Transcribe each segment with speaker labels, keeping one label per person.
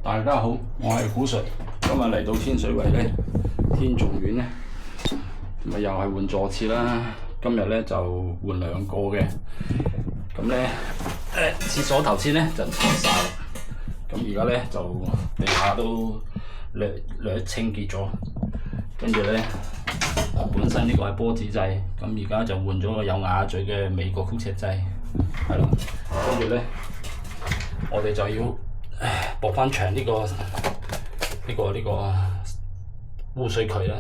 Speaker 1: 大家好，我係古 Sir，今日嚟到天水圍咧，天頌苑咧，咪又係換座廁啦。今日咧就換兩個嘅，咁咧廁所頭先咧就拆晒啦，咁而家咧就地下都略清潔咗，跟住咧本身呢個係波子掣，咁而家就換咗個有瓦嘴嘅美國曲尺掣，係咯，跟住咧我哋就要駁翻牆呢個污水渠啦，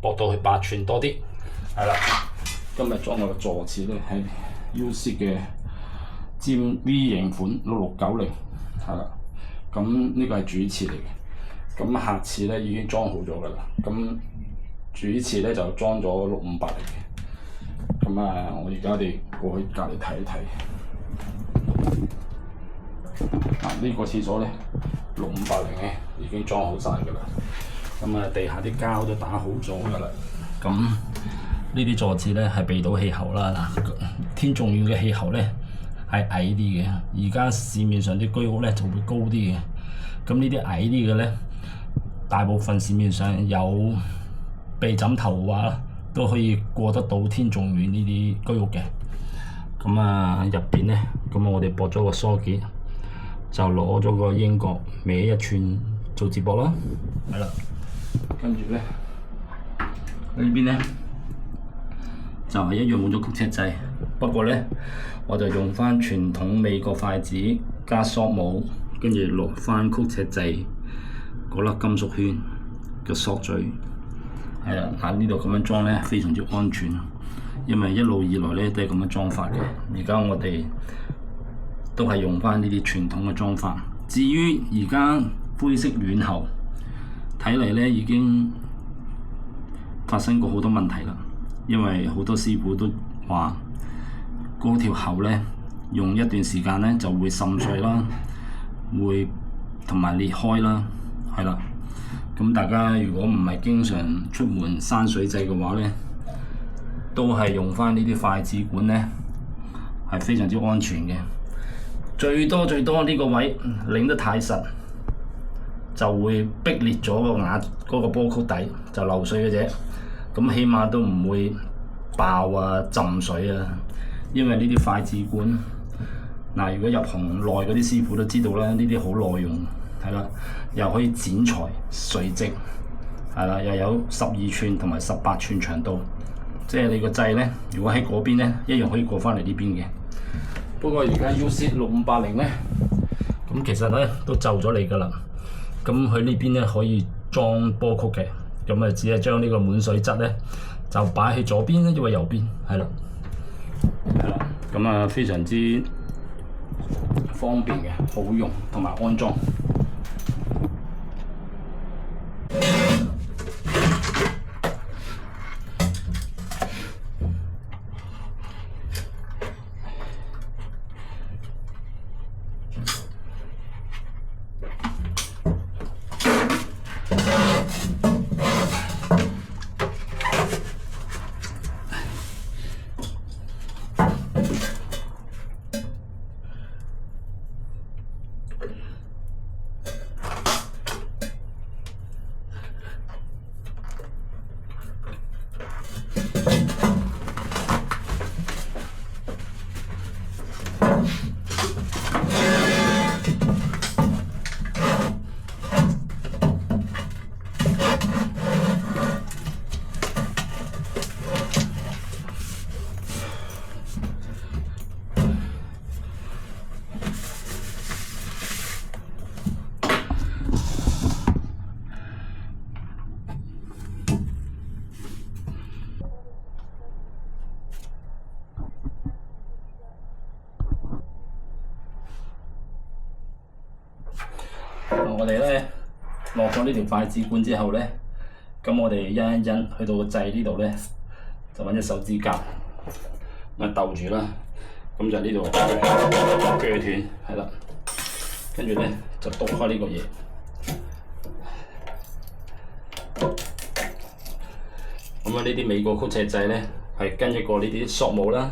Speaker 1: 駁到去8寸多啲，係啦。今日裝我個座廁咧係 UC 嘅尖 V 型款6690，係啦。咁呢個係主廁嚟嘅，咁客廁咧已經裝好咗㗎啦。咁主廁咧就裝咗6580嘅。咁啊，我而家哋過去隔離睇一睇。呢個廁所咧6580咧已經裝好晒㗎啦，咁啊地下啲膠都打好咗㗎啦。咁呢啲座廁咧係避到氣候啦。嗱，天頌苑嘅氣候咧係矮啲嘅，而家市面上啲居屋咧就會高啲嘅。咁呢啲矮啲嘅咧，大部分市面上有被枕頭嘅話，都可以過得到天頌苑呢啲居屋嘅。咁啊入邊咧，咁我哋駁咗個梳結。就攞咗個英國歪1寸做接駁啦，係啦。跟住咧呢邊咧就係一樣換咗曲尺掣，不過咧我就用翻傳統美國筷子加索帽，跟住落翻曲尺掣嗰粒金屬圈嘅索嘴，係啦。嗱，呢度咁樣裝咧非常之安全，因為一路以來咧都係咁樣裝法嘅。而家我哋都係用翻呢啲傳統嘅裝法。至於而家灰色軟喉，睇嚟咧已經發生過好多問題啦。因為好多師傅都話嗰條喉咧用一段時間咧就會滲水啦，會同埋裂開啦，係啦。咁大家如果唔係經常出門閂水掣嘅話咧，都係用翻呢啲筷子管咧係非常之安全嘅。最多呢個位擰得太實，就會逼裂咗個個波曲底，就漏水嘅啫。咁起碼都唔會爆啊、浸水啊。因為呢啲筷子管，嗱，如果入行耐嗰啲師傅都知道啦，呢啲好耐用，係啦，又可以剪裁垂直，係啦，又有12寸同埋18寸長度，即係你個掣咧，如果喺嗰邊咧，一樣可以過翻嚟呢邊嘅。不過而家 UC 6580咧，咁其實咧都就咗你㗎啦。咁佢呢邊咧可以裝波曲嘅，咁啊只係將呢個滿水質咧就擺喺左邊，因為右邊係啦，咁啊非常之方便嘅，好用同埋安裝。我哋咧落咗呢條筷子管之後咧，咁我哋印一印去到個掣呢度咧，就揾隻手指甲咁逗住啦，咁就呢度鋸斷，係啦，跟住咧就篤開呢個嘢，咁啊呢啲美國曲尺掣咧係跟一個呢啲索帽啦、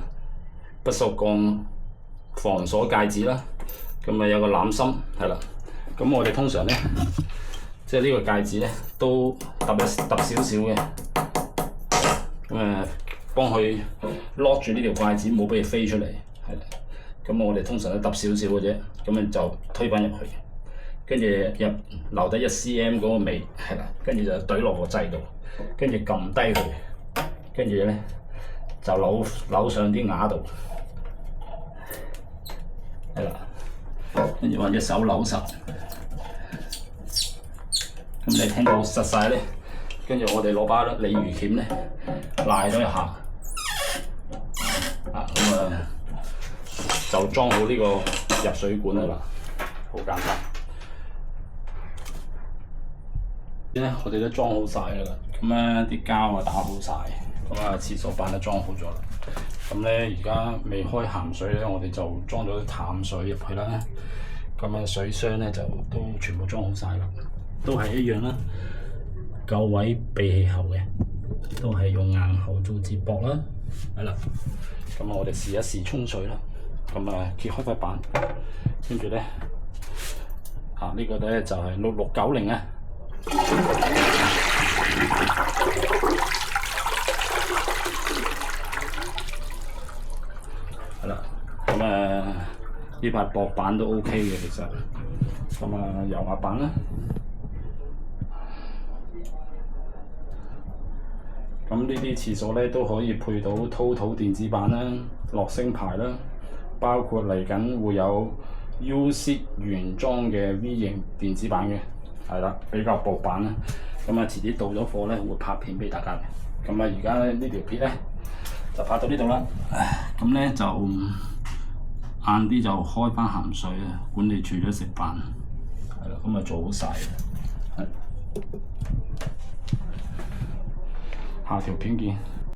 Speaker 1: 不鏽鋼防鎖戒指啦，咁啊有個攬心係啦。咁我哋通常咧，即係呢個戒指咧都揼少少嘅，咁幫佢 lock 住呢條戒指，冇俾佢飛出嚟，係啦。咁我哋通常都揼少少嘅啫，咁就推返入去，跟住留低1cm 嗰個尾，係啦，跟住就懟落個掣度，跟住撳低佢，跟住咧就扭上啲牙度，係啦，跟住揾隻手扭實，咁你聽到實晒咧，跟住我哋攞把鯉魚鉗咧賴咗一下，就裝好呢個入水管㗎啦，好簡單。咧我哋都裝好晒㗎啦，咁咧啲膠啊打好晒，咁廁所板都裝好咗啦。咁咧而家未開鹹水咧，我哋就裝咗啲淡水入去啦。咁水箱咧就都全部裝好晒啦，都係一樣啦，夠位避氣喉嘅，都係用硬喉做接駁啦，係啦。咁我哋試一試沖水啦。咁揭開塊板，跟住咧呢個咧就係6690啊。係啦，咁呢塊薄板都 OK 嘅其實，咁油壓板啦，咁呢啲廁所咧都可以配到TOTO電子板啦、樂聲牌啦，包括嚟緊會有 UZ 原裝嘅 V 型電子板嘅，係啦，比較薄板啦。咁遲啲到咗貨咧會拍片俾大家嘅。咁而家呢條片咧就拍到呢度啦。咁咧就晏啲就開翻鹹水啊，管理處咗食飯，係啦，咁做好晒嘅，係。下條片見。